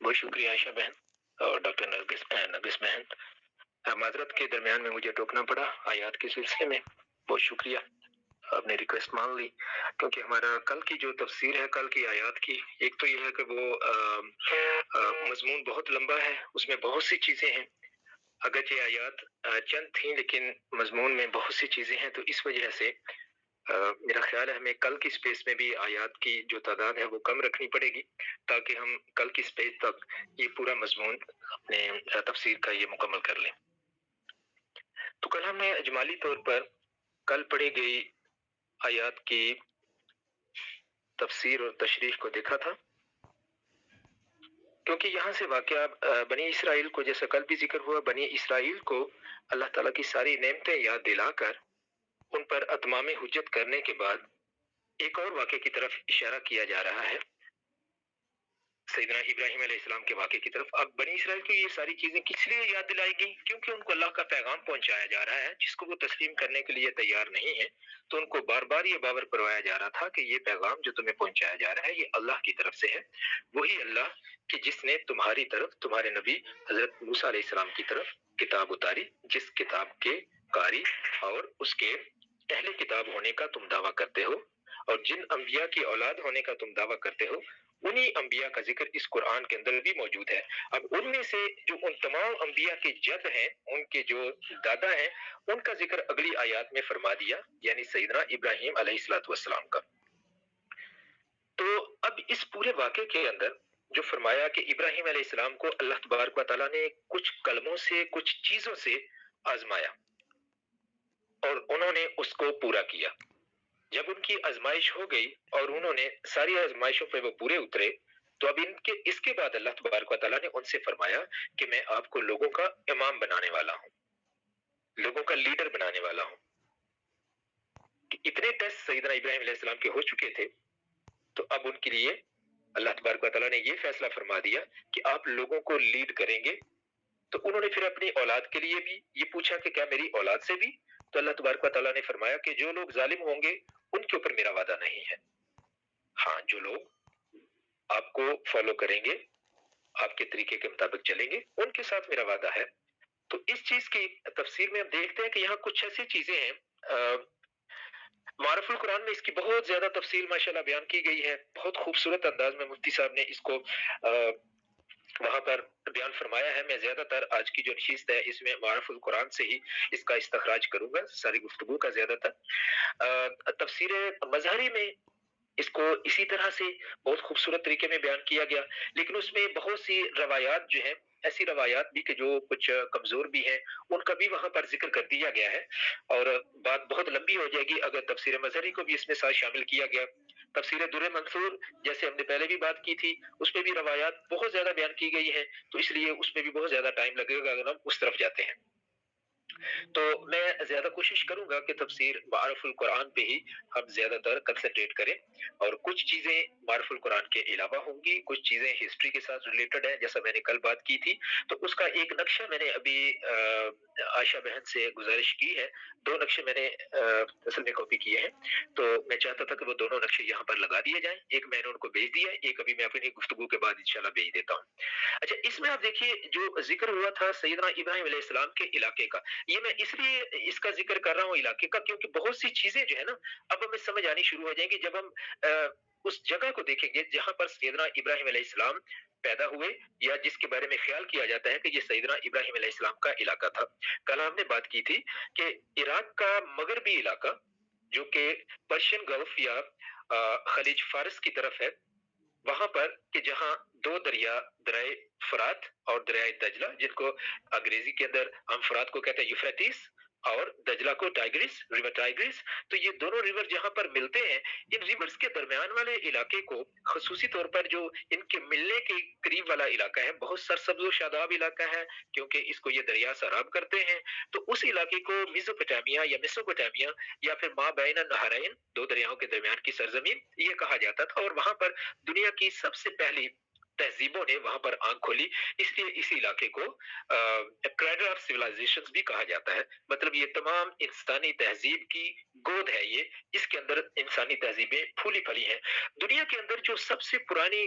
بہت شکریہ عائشہ بہن اور ڈاکٹر نرگس بہن. معذرت کے درمیان میں مجھے ٹوکنا پڑا آیات کے سلسلے میں. بہت شکریہ، آپ نے ریکویسٹ مان لی، کیونکہ ہمارا کل کی جو تفسیر ہے کل کی آیات کی، ایک تو یہ ہے کہ وہ مضمون بہت لمبا ہے، اس میں بہت سی چیزیں ہیں. اگرچہ آیات چند تھیں لیکن مضمون میں بہت سی چیزیں ہیں، تو اس وجہ سے میرا خیال ہے ہمیں کل کی سپیس میں بھی آیات کی جو تعداد ہے وہ کم رکھنی پڑے گی، تاکہ ہم کل کی سپیس تک یہ پورا مضمون اپنے تفسیر کا یہ مکمل کر لیں. تو کل ہم نے اجمالی طور پر کل پڑھی گئی آیات کی تفسیر اور تشریح کو دیکھا تھا، کیونکہ یہاں سے واقعہ بنی اسرائیل کو، جیسا کل بھی ذکر ہوا، بنی اسرائیل کو اللہ تعالیٰ کی ساری نعمتیں یاد دلا کر ان پر اتمام حجت کرنے کے بعد ایک اور واقعے کی طرف اشارہ کیا جا رہا ہے، سیدنا ابراہیم علیہ السلام کے واقعے کی طرف. اب بنی اسرائیل کو یہ ساری چیزیں کس لیے یاد دلائی گئی؟ کیونکہ ان کو اللہ کا پیغام پہنچایا جا رہا ہے جس کو وہ تسلیم کرنے کے لیے تیار نہیں ہے، تو ان کو بار بار یہ باور کروایا جا رہا تھا کہ یہ پیغام جو تمہیں پہنچایا جا رہا ہے یہ اللہ کی طرف سے ہے، وہی اللہ کہ جس نے تمہاری طرف تمہارے نبی حضرت موسیٰ علیہ السلام کی طرف کتاب اتاری، جس کتاب کے قاری اور اس کے اہل کتاب ہونے کا تم دعویٰ کرتے ہو، اور جن انبیاء کی اولاد ہونے کا تم دعویٰ کرتے ہو انہی انبیاء کا ذکر اس قرآن کے اندر بھی موجود ہے. اب ان میں سے جو ان تمام انبیاء کے جد ہیں، ان کے جو دادا ہیں، ان کا ذکر اگلی آیات میں فرما دیا، یعنی سیدنا ابراہیم علیہ السلام کا. تو اب اس پورے واقعے کے اندر جو فرمایا کہ ابراہیم علیہ السلام کو اللہ تبارک و تعالیٰ نے کچھ کلموں سے، کچھ چیزوں سے آزمایا اور انہوں نے اس کو پورا کیا. جب ان کی آزمائش ہو گئی اور انہوں نے ساری آزمائشوں پہ وہ پورے اترے، تو اب اس کے بعد اللہ تبارک و تعالیٰ نے ان سے فرمایا کہ میں آپ کو لوگوں کا امام بنانے والا ہوں، لوگوں کا لیڈر بنانے والا ہوں. کہ اتنے ٹیسٹ سیدنا ابراہیم علیہ السلام کے ہو چکے تھے، تو اب ان کے لیے اللہ تبارک و تعالیٰ نے یہ فیصلہ فرما دیا کہ آپ لوگوں کو لیڈ کریں گے. تو انہوں نے پھر اپنی اولاد کے لیے بھی یہ پوچھا کہ کیا میری اولاد سے بھی؟ تو اللہ تبارک و تعالیٰ نے فرمایا کہ جو لوگ ظالم ہوں گے ان کے اوپر میرا وعدہ نہیں ہے، ہاں جو لوگ آپ کو فالو کریں گے، آپ کے طریقے کے مطابق چلیں گے، ان کے ساتھ میرا وعدہ ہے. تو اس چیز کی تفسیر میں ہم دیکھتے ہیں کہ یہاں کچھ ایسی چیزیں ہیں، معرف القرآن میں اس کی بہت زیادہ تفصیل ماشاءاللہ بیان کی گئی ہے، بہت خوبصورت انداز میں مفتی صاحب نے اس کو وہاں پر بیان فرمایا ہے. میں زیادہ تر آج کی جو نشست ہے اس میں معرف القرآن سے ہی اس کا استخراج کروں گا، ساری گفتگو کا زیادہ تر. تفسیر مظہری میں اس کو اسی طرح سے بہت خوبصورت طریقے میں بیان کیا گیا، لیکن اس میں بہت سی روایات جو ہیں، ایسی روایات بھی کہ جو کچھ کمزور بھی ہیں، ان کا بھی وہاں پر ذکر کر دیا گیا ہے، اور بات بہت لمبی ہو جائے گی اگر تفسیر مظہری کو بھی اس میں ساتھ شامل کیا گیا. تفسیر در منصور جیسے ہم نے پہلے بھی بات کی تھی، اس میں بھی روایات بہت زیادہ بیان کی گئی ہیں، تو اس لیے اس میں بھی بہت زیادہ ٹائم لگے گا اگر ہم اس طرف جاتے ہیں. تو میں زیادہ کوشش کروں گا کہ تفسیر معرف القرآن پہ ہی ہم زیادہ تر کنسنٹریٹ کریں، اور کچھ چیزیں معرف القرآن کے علاوہ ہوں گی، کچھ چیزیں ہسٹری کے ساتھ ریلیٹڈ ہیں جیسا میں نے کل بات کی تھی. تو اس کا ایک نقشہ میں نے ابھی عائشہ بہن سے گزارش کی ہے، دو نقشے میں نے اصل میں کاپی کیے ہیں، تو میں چاہتا تھا کہ وہ دونوں نقشے یہاں پر لگا دیے جائیں. ایک میں نے ان کو بھیج دیا ہے، ایک ابھی میں اپنی گفتگو کے بعد انشاءاللہ بھیج دیتا ہوں. اچھا، اس میں آپ دیکھیے جو ذکر ہوا تھا سیدنا ابراہیم علیہ السلام کے علاقے کا، یہ میں اس لیے اس کا ذکر کر رہا ہوں علاقے کا، کیونکہ بہت سی چیزیں جو ہے نا اب ہمیں سمجھ آنی شروع ہو جائیں گی جب ہم اس جگہ کو دیکھیں گے جہاں پر سیدنا ابراہیم علیہ السلام پیدا ہوئے، یا جس کے بارے میں خیال کیا جاتا ہے کہ یہ سیدنا ابراہیم علیہ السلام کا علاقہ تھا. کل ہم نے بات کی تھی کہ عراق کا مغربی علاقہ جو کہ پرشین گلف یا خلیج فارس کی طرف ہے، وہاں پر کہ جہاں دو دریا، دریائے فرات اور دریائے دجلہ، جن کو انگریزی کے اندر ہم فرات کو کہتے ہیں یوفریٹس اور دجلہ کو ٹائگریس، ریور ٹائگریس، تو یہ دونوں ریور جہاں پر ملتے ہیں، ان ریورز کے درمیان والے علاقے کو خصوصی طور پر جو ان کے ملنے کے قریب والا علاقہ ہے، بہت سرسبز و شاداب علاقہ ہے، کیونکہ اس کو یہ دریا سراب کرتے ہیں. تو اس علاقے کو میزوپوٹامیا یا میسوپوٹامیا یا پھر ما بین النہرین، دو دریاؤں کے درمیان کی سرزمین، یہ کہا جاتا تھا. اور وہاں پر دنیا کی سب سے پہلی تہذیبوں نے وہاں پر آنکھ کھولی، اس لیے اس علاقے کو کریڈل آف سیولائزیشن بھی کہا جاتا ہے. مطلب یہ تمام انسانی تہذیب کی گود ہے، یہ اس کے اندر انسانی تہذیبیں پھولی پھلی ہیں. دنیا کے اندر جو سب سے پرانی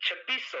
2600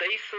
2300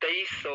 2300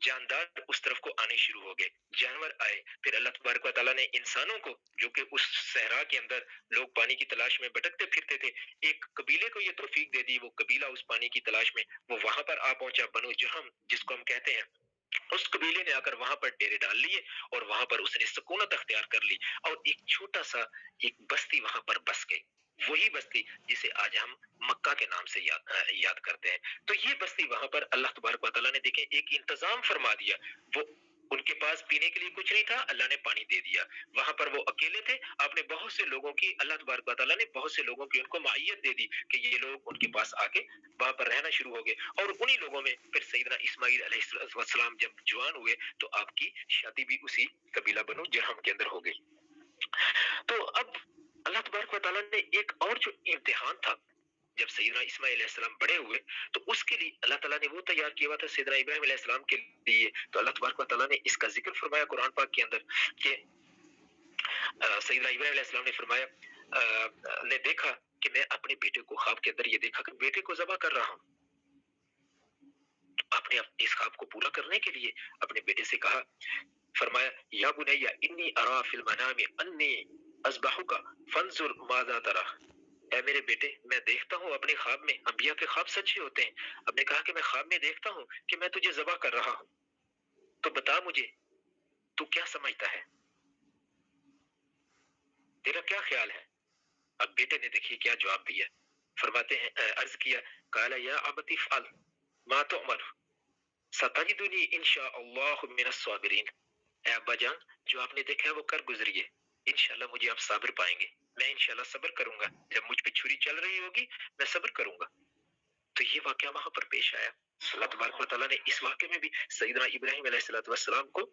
جاندار اس طرف کو آنے شروع ہو گئے، جانور آئے، پھر اللہ تبارک و تعالیٰ نے انسانوں کو، جو کہ اس صحرا کے اندر لوگ پانی کی تلاش میں بھٹکتے پھرتے تھے، ایک قبیلے کو یہ توفیق دے دی، وہ قبیلہ اس پانی کی تلاش میں وہ وہاں پر آ پہنچا، بنو جہم جس کو ہم کہتے ہیں، اس قبیلے نے آ کر وہاں پر ڈیرے ڈال لیے اور وہاں پر اس نے سکونت اختیار کر لی اور ایک چھوٹا سا ایک بستی وہاں پر بس گئی، وہی بستی جسے آج ہم مکہ کے نام سے یاد کرتے ہیں۔ تو یہ بستی وہاں پر اللہ تبارک و تعالیٰ نے دیکھیں ایک انتظام فرما دیا، وہ ان کے پاس پینے کے لیے کچھ نہیں تھا، اللہ نے پانی دے دیا، وہاں پر وہ اکیلے تھے، آپ نے بہت سے لوگوں کی، اللہ تبارک و تعالیٰ نے بہت سے لوگوں کی ان کو معیت دے دی کہ یہ لوگ ان کے پاس آ کے وہاں پر رہنا شروع ہو گئے، اور انہی لوگوں میں پھر سیدنا اسماعیل علیہ السلام جب جوان ہوئے تو آپ کی شادی بھی اسی قبیلہ بنو جرہم کے اندر ہو گئی۔ تو اب اللہ تبارک و تعالیٰ نے ایک اور جو امتحان تھا، جب سیدنا اسماعیل علیہ السلام بڑے ہوئے تو اس کے لیے اللہ تعالیٰ نے وہ تیار کیا ہوا تھا سیدنا ابراہیم علیہ السلام کے لیے، تو اللہ تبارک و تعالیٰ نے اس کا ذکر فرمایا قرآن پاک کے اندر کہ سیدنا ابراہیم علیہ السلام نے فرمایا نے دیکھا کہ میں اپنے بیٹے کو خواب کے اندر یہ دیکھا کہ بیٹے کو ذبح کر رہا ہوں، آپ نے اس خواب کو پورا کرنے کے لیے اپنے بیٹے سے کہا، فرمایا یا بنی انی ارا فی المنام انی اذبحک فانظر ماذا تری، اے میرے بیٹے میں دیکھتا ہوں اپنے خواب میں، انبیاء کے خواب سچے ہوتے ہیں، اب نے کہا کہ میں خواب میں دیکھتا ہوں کہ میں تجھے ذبح کر رہا ہوں، تو بتا مجھے تو کیا سمجھتا ہے، تیرا کیا خیال ہے؟ اب بیٹے نے دیکھیے کیا جواب دیا، فرماتے ہیں عرض کیا قال یا ابت افعل ما تؤمر ستجدنی انشاء اللہ من الصابرین، اے ابا جان جو آپ نے دیکھا ہے وہ کر گزریے، انشاءاللہ مجھے آپ صابر پائیں گے، میں انشاءاللہ صبر کروں گا، جب مجھ پہ چھری چل رہی ہوگی میں صبر کروں گا۔ تو یہ واقعہ وہاں پر پیش آیا، اللہ تبارک و تعالیٰ نے اس واقعے میں بھی سیدنا ابراہیم علیہ السلام کو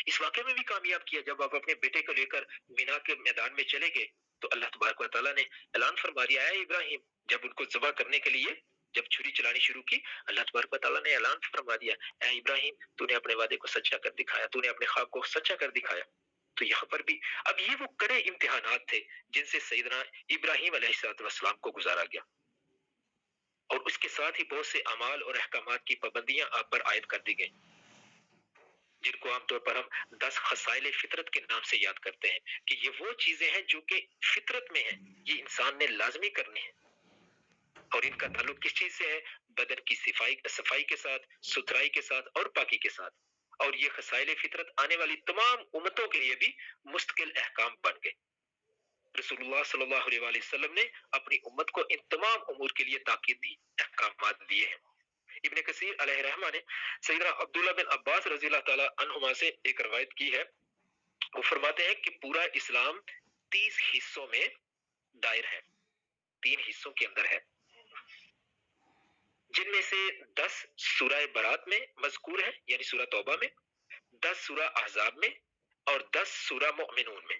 اس واقعے میں بھی کامیاب کیا، جب آپ اپنے بیٹے کو لے کر مینا کے میدان میں چلے گئے تو اللہ تبارک و تعالیٰ نے اعلان فرما دیا، اے ابراہیم، جب ان کو ذبح کرنے کے لیے جب چھری چلانی شروع کی، اللہ تبارک و تعالیٰ نے اعلان فرما دیا، اے ابراہیم تو نے اپنے وعدے کو سچا کر دکھایا، تو نے اپنے خواب کو سچا کر دکھایا۔ تو یہاں پر بھی اب یہ وہ کڑے امتحانات تھے جن سے سیدنا ابراہیم علیہ السلام کو گزارا گیا، اور اس کے ساتھ ہی بہت سے اعمال اور احکامات کی پابندیاں آپ پر عائد کر دی گئیں، جن کو عام طور پر ہم 10 خصائل فطرت کے نام سے یاد کرتے ہیں کہ یہ وہ چیزیں ہیں جو کہ فطرت میں ہیں، یہ انسان نے لازمی کرنی ہے، اور ان کا تعلق کس چیز سے ہے؟ بدن کی صفائی کے ساتھ، ستھرائی کے ساتھ اور پاکی کے ساتھ، اور یہ خصائل فطرت آنے والی تمام امتوں کے لیے بھی مستقل احکام بن گئے۔ رسول اللہ صلی اللہ علیہ وآلہ وسلم نے اپنی امت کو ان تمام امور کے لیے تاکید دی، احکامات دیے ہیں۔ ابن کثیر علیہ رحمہ نے سیدنا عبداللہ بن عباس رضی اللہ تعالی عنہما سے ایک روایت کی ہے، وہ فرماتے ہیں کہ پورا اسلام 30 حصوں میں دائر ہے، 3 حصوں کے اندر ہے، جن میں سے 10 سورہ برات میں مذکور ہے، یعنی سورہ توبہ میں، 10 سورہ احزاب میں، اور 10 سورہ مؤمنون میں۔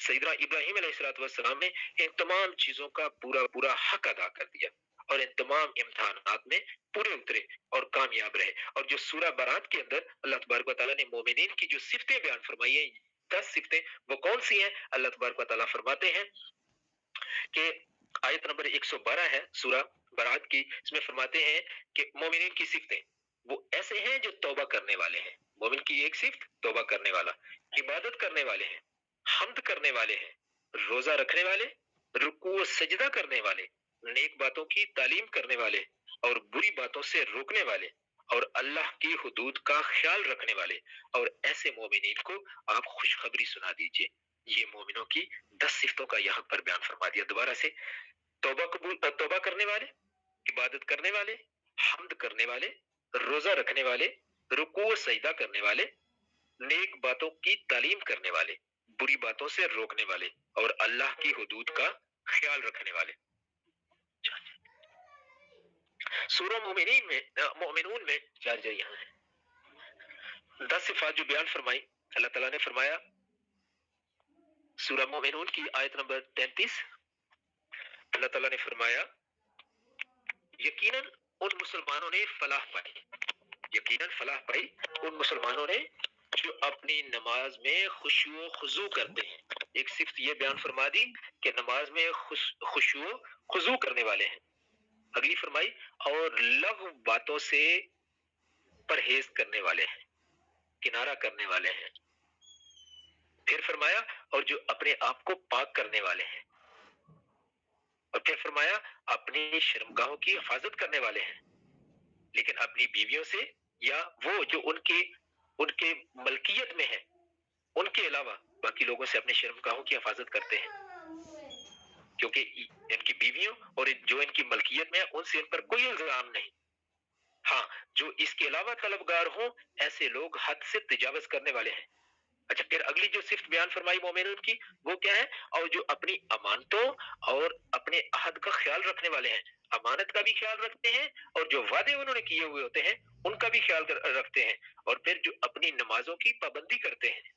سیدنا ابراہیم علیہ السلام نے ان تمام چیزوں کا پورا حق ادا کر دیا اور ان تمام امتحانات میں پورے اترے اور کامیاب رہے، اور جو سورہ برات کے اندر اللہ تبارک و تعالیٰ نے مومنین کی جو صفتیں بیان فرمائی ہیں، 10 صفتیں، وہ کون سی ہیں؟ اللہ تبارک و تعالیٰ فرماتے ہیں کہ آیت نمبر 112 ہے سورہ برات کی، اس میں فرماتے ہیں کہ مومنین کی صفتیں وہ ایسے ہیں جو توبہ کرنے والے ہیں، مومن کی ایک صفت توبہ کرنے والا، عبادت کرنے والے ہیں، حمد کرنے والے ہیں، روزہ رکھنے والے، رکوع و سجدہ کرنے والے، نیک باتوں کی تعلیم کرنے والے اور بری باتوں سے روکنے والے، اور اللہ کی حدود کا خیال رکھنے والے، اور ایسے مومنین کو آپ خوشخبری سنا دیجئے۔ یہ مومنوں کی 10 صفتوں کا یہاں پر بیان فرما دیا۔ دوبارہ سے توبہ کرنے والے، عبادت کرنے والے، حمد کرنے والے، روزہ رکھنے والے، رکوع و سجدہ کرنے والے، نیک باتوں کی تعلیم کرنے والے، بری باتوں سے روکنے والے، اور اللہ کی حدود کا خیال رکھنے والے۔ سورہ مومنون میں یہاں ہے 10 صفات جو بیان فرمائی، اللہ تعالیٰ نے فرمایا سورہ مومنون کی آیت نمبر 33، اللہ تعالیٰ نے فرمایا یقیناً ان مسلمانوں نے فلاح پائی، یقیناً فلاح پائی ان مسلمانوں نے جو اپنی نماز میں خشوع و خضوع کرتے ہیں۔ ایک صفت یہ بیان فرما دی کہ نماز میں خشوع و خضوع کرنے والے ہیں۔ اگلی فرمائی اور لغو باتوں سے پرہیز کرنے والے ہیں، کنارہ کرنے والے ہیں۔ پھر فرمایا اور جو اپنے آپ کو پاک کرنے والے ہیں، اور پھر فرمایا اپنی شرمگاہوں کی حفاظت کرنے والے ہیں، لیکن اپنی بیویوں سے یا وہ جو ان کے ملکیت میں ہے ان کے علاوہ باقی لوگوں سے اپنے شرمگاہوں کی حفاظت کرتے ہیں، کیونکہ ان کی بیویوں اور جو ان کی ملکیت میں ہے ان سے ان پر کوئی الزام نہیں۔ ہاں، جو اس کے علاوہ طلبگار ہوں ایسے لوگ حد سے تجاوز کرنے والے ہیں۔ اچھا، پھر اگلی جو صفت بیان فرمائی مومنون کی وہ کیا ہے؟ اور جو اپنی امانتوں اور اپنے عہد کا خیال رکھنے والے ہیں، امانت کا بھی خیال رکھتے ہیں اور جو وعدے انہوں نے کیے ہوئے ہوتے ہیں ان کا بھی خیال رکھتے ہیں، اور پھر جو اپنی نمازوں کی پابندی کرتے ہیں،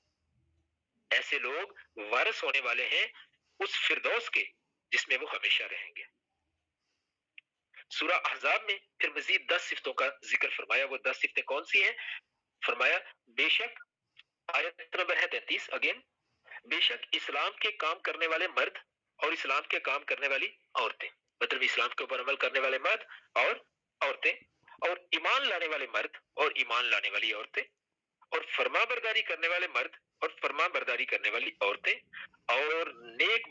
ایسے لوگ وارث ہونے والے ہیں اس فردوس کے جس میں وہ ہمیشہ رہیں گے۔ سورہ احزاب میں پھر مزید 10 صفتوں کا ذکر فرمایا۔ وہ 10 صفتیں کون سی ہیں؟ فرمایا بے شک، آیت نمبر ہے 33 اگین، بے شک اسلام کے کام کرنے والے مرد اور اسلام کے کام کرنے والی عورتیں، مطلب اسلام کے اوپر عمل کرنے والے مرد اور عورتیں، اور ایمان لانے والے مرد اور ایمان لانے والی عورتیں، اور فرما برداری کرنے والے مرد اور فرما برداری کرنے والی عورتیں، اور نیک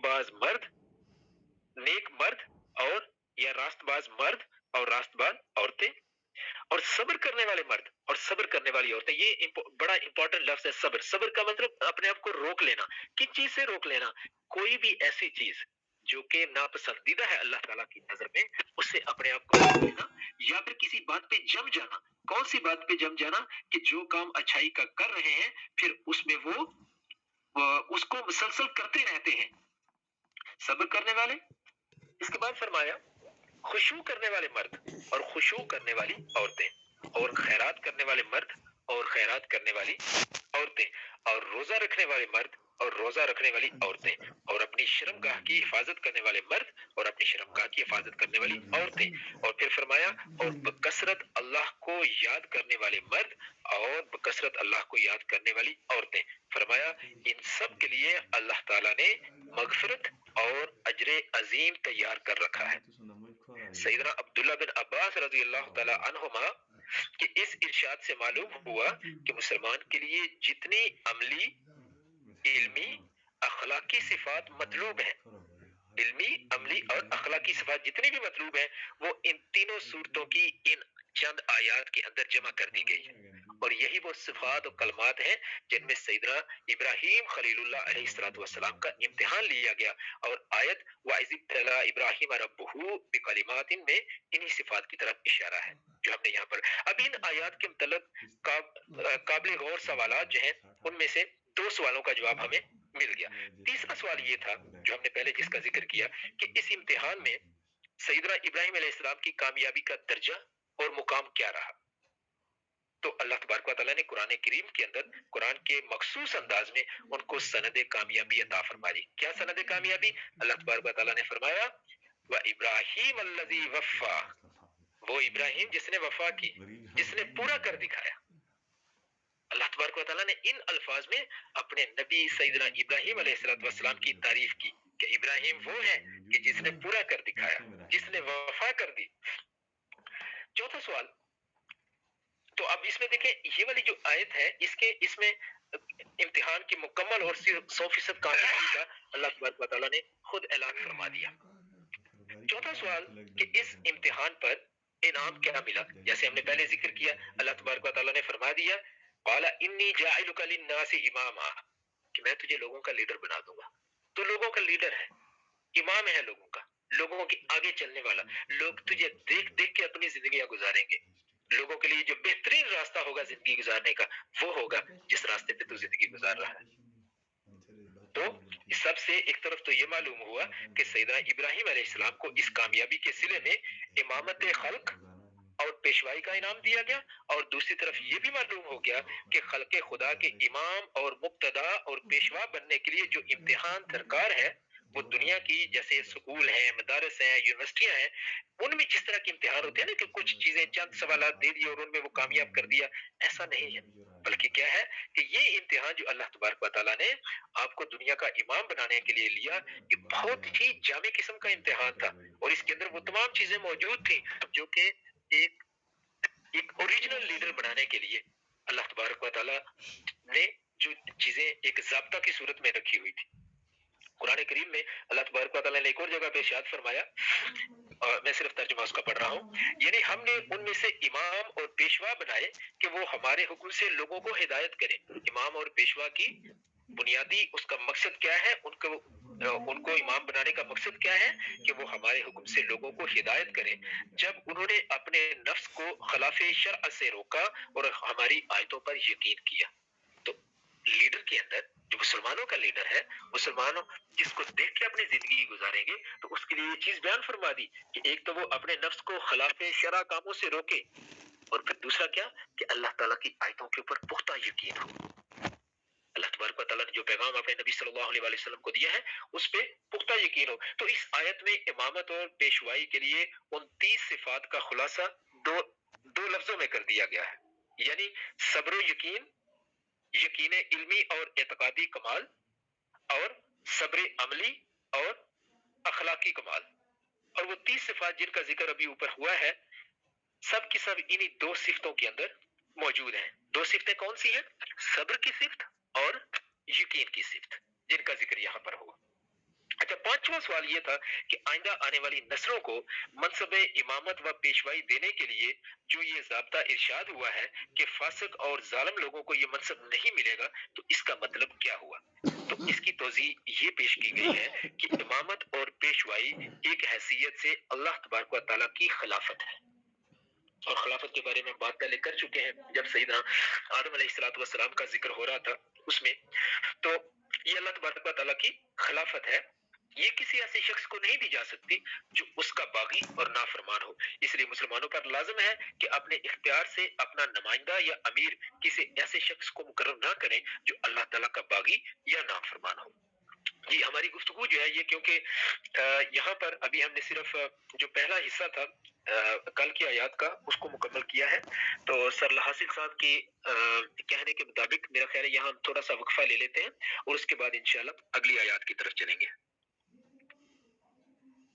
مرد اور یا راست باز مرد اور راست باز عورتیں، اور صبر کرنے والے مرد اور صبر کرنے والی عورتیں۔ یہ بڑا امپورٹنٹ لفظ ہے صبر۔ صبر کا مطلب اپنے آپ کو روک لینا۔ کس چیز سے روک لینا؟ کوئی بھی ایسی چیز جو کہ ناپسندیدہ ہے اللہ تعالیٰ کی نظر میں، اس سے اپنے آپ کو روک لینا، یا پھر کسی بات پہ جم جانا۔ کون سی بات پہ جم جانا؟ کہ جو کام اچھائی کا کر رہے ہیں پھر اس میں وہ اس کو مسلسل کرتے رہتے ہیں، صبر کرنے والے۔ اس کے بعد فرمایا خشوع کرنے والے مرد اور خشوع کرنے والی عورتیں، اور خیرات کرنے والے مرد اور خیرات کرنے والی عورتیں، اور روزہ رکھنے والے مرد اور روزہ رکھنے والی عورتیں، اور اپنی شرمگاہ کی حفاظت کرنے والے مرد اور اپنی شرمگاہ کی حفاظت کرنے والی عورتیں، اور پھر فرمایا اور بکثرت اللہ کو یاد کرنے والے مرد اور بکثرت اللہ کو یاد کرنے والی عورتیں۔ فرمایا ان سب کے لیے اللہ تعالیٰ نے مغفرت اور اجر عظیم تیار کر رکھا ہے۔ سیدنا عبداللہ بن عباس رضی اللہ تعالی عنہما کہ اس ارشاد سے معلوم ہوا کہ مسلمان کے لیے جتنی عملی، علمی، اخلاقی صفات مطلوب ہیں، علمی، عملی اور اخلاقی صفات جتنی بھی مطلوب ہیں وہ ان تینوں صورتوں کی ان چند آیات کے اندر جمع کر دی گئی ہے، اور یہی وہ صفات و کلمات ہیں جن میں سیدنا ابراہیم خلیل اللہ علیہ السلام کا امتحان لیا گیا، اور آیت وَإِذِ ابْتَلَىٰ إِبْرَاهِيمَ رَبُّهُ بِكَلِمَاتٍ میں انہی صفات کی طرف اشارہ ہے جو ہم نے یہاں پر۔ اب ان آیات کے متعلق قابل غور سوالات جو ہیں ان میں سے 2 سوالوں کا جواب ہمیں مل گیا۔ تیسرا سوال یہ تھا جو ہم نے پہلے جس کا ذکر کیا کہ اس امتحان میں سیدنا ابراہیم علیہ السلام کی کامیابی کا درجہ اور مقام کیا رہا؟ تو اللہ تبارک و تعالیٰ نے قرآن کریم کے اندر قرآن کے مخصوص انداز میں ان کو سند کامیابی عطا فرمائی۔ کیا سند کامیابی؟ اللہ تبارک و تعالیٰ نے فرمایا وَإِبْرَاهِيمَ الَّذِي وَفَّىٰ، وہ ابراہیم جس نے وفا کی، جس نے پورا کر دکھایا۔ اللہ تبارک و تعالیٰ نے ان الفاظ میں اپنے نبی سیدنا ابراہیم علیہ السلام کی تعریف کی کہ ابراہیم وہ ہے کہ جس نے پورا کر دکھایا، جس نے وفا کر دی۔ چوتھا سوال، تو اب اس میں دیکھیں یہ والی جو آیت ہے اس میں امتحان کی مکمل اور 100% کامیابی کا اللہ تبارک و تعالیٰ نے خود اعلان فرما دیا۔ چوتھا سوال کہ اس امتحان پر انعام کیا ملا؟ جیسے ہم نے پہلے ذکر کیا، اللہ تبارک و تعالیٰ نے فرما دیا قال انی جاعلک للناس اماما، کہ میں تجھے لوگوں کا لیڈر بنا دوں گا۔ تو لوگوں کا لیڈر ہے، امام ہے لوگوں کا، لوگوں کے آگے چلنے والا، لوگ تجھے دیکھ دیکھ کے اپنی زندگیاں گزاریں گے۔ لوگوں کے لیے جو بہترین راستہ ہوگا زندگی گزارنے کا وہ ہوگا جس راستے پہ تو زندگی گزار رہا ہے۔ تو سب سے ایک طرف تو یہ معلوم ہوا کہ سیدنا ابراہیم علیہ السلام کو اس کامیابی کے صلے میں امامت خلق اور پیشوائی کا انعام دیا گیا، اور دوسری طرف یہ بھی معلوم ہو گیا کہ خلق خدا کے امام اور مقتدا اور پیشوا بننے کے لیے جو امتحان درکار ہے وہ دنیا کی جیسے سکول ہیں، مدارس ہیں، یونیورسٹیاں ہیں، ان میں جس طرح کے امتحان ہوتے ہیں نا کہ کچھ چیزیں چند سوالات دے دیے اور ان میں وہ کامیاب کر دیا، ایسا نہیں ہے، بلکہ کیا ہے کہ یہ امتحان جو اللہ تبارک و تعالیٰ نے آپ کو دنیا کا امام بنانے کے لیے لیا، یہ بہت ہی جامع قسم کا امتحان تھا، اور اس کے اندر وہ تمام چیزیں موجود تھیں جو کہ ایک ایک اوریجنل لیڈر بنانے کے لیے اللہ تبارک و تعالیٰ نے جو چیزیں ایک ضابطہ کی صورت میں رکھی ہوئی تھی، قرآن کریم میں اللہ تبارک و تعالیٰ نے ایک اور جگہ پہ ارشاد فرمایا، اور میں صرف ترجمہ اس کا پڑھ رہا ہوں، یعنی ہم نے ان میں سے امام اور پیشوا بنائے کہ وہ ہمارے حکم سے لوگوں کو ہدایت کریں۔ امام اور پیشوا کی بنیادی اس کا مقصد کیا ہے؟ ان کو امام بنانے کا مقصد کیا ہے کہ وہ ہمارے حکم سے لوگوں کو ہدایت کریں۔ جب انہوں نے اپنے نفس کو خلاف شرع سے روکا اور ہماری آیتوں پر یقین کیا، تو لیڈر کے اندر جو مسلمانوں کا لیڈر ہے، مسلمانوں جس کو دیکھ کے اپنی زندگی گزاریں گے، تو اس کے لیے یہ چیز بیان فرما دی کہ ایک تو وہ اپنے نفس کو خلاف شرع کاموں سے روکے، اور پھر دوسرا کیا کہ اللہ تعالیٰ کی آیتوں کے اوپر پختہ یقین ہو۔ اللہ تبارک و تعالیٰ نے جو پیغام اپنے نبی صلی اللہ علیہ وسلم کو دیا ہے اس پہ پختہ یقین ہو۔ تو اس آیت میں امامت اور پیشوائی کے لیے 29 صفات کا خلاصہ دو لفظوں میں کر دیا گیا ہے، یعنی صبر و یقین، یقین علمی اور اعتقادی کمال، اور صبر عملی اور اخلاقی کمال۔ اور وہ 30 صفات جن کا ذکر ابھی اوپر ہوا ہے، سب کی سب انہی دو صفتوں کے اندر موجود ہیں۔ دو صفتیں کون سی ہیں؟ صبر کی صفت اور یقین کی صفت، جن کا ذکر یہاں پر ہوا۔ اچھا، پانچواں سوال یہ تھا کہ آئندہ آنے والی نسلوں کو منصب امامت و پیشوائی دینے کے لیے جو یہ ضابطہ ارشاد ہوا ہے کہ فاسق اور ظالم لوگوں کو یہ منصب نہیں ملے گا، تو اس کا مطلب کیا ہوا؟ تو اس کی توضیح یہ پیش کی گئی ہے کہ امامت اور پیشوائی ایک حیثیت سے اللہ تبارک و تعالیٰ کی خلافت ہے، اور خلافت کے بارے میں بات پہلے کر چکے ہیں جب سیدنا آدم علیہ السلام کا ذکر ہو رہا تھا اس میں۔ تو یہ اللہ تبارک و تعالیٰ کی خلافت ہے، یہ کسی ایسے شخص کو نہیں دی جا سکتی جو اس کا باغی اور نافرمان ہو۔ اس لیے مسلمانوں پر لازم ہے کہ اپنے اختیار سے اپنا نمائندہ یا امیر کسی ایسے شخص کو مقرر نہ کریں جو اللہ تعالیٰ کا باغی یا نافرمان ہو۔ جی، ہماری گفتگو جو ہے یہ، کیونکہ یہاں پر ابھی ہم نے صرف جو پہلا حصہ تھا کل کی آیات کا اس کو مکمل کیا ہے، تو سر حاصل صاحب کی کہنے کے مطابق میرا خیال ہے یہاں ہم تھوڑا سا وقفہ لے لیتے ہیں اور اس کے بعد انشاءاللہ اگلی آیات کی طرف چلیں گے۔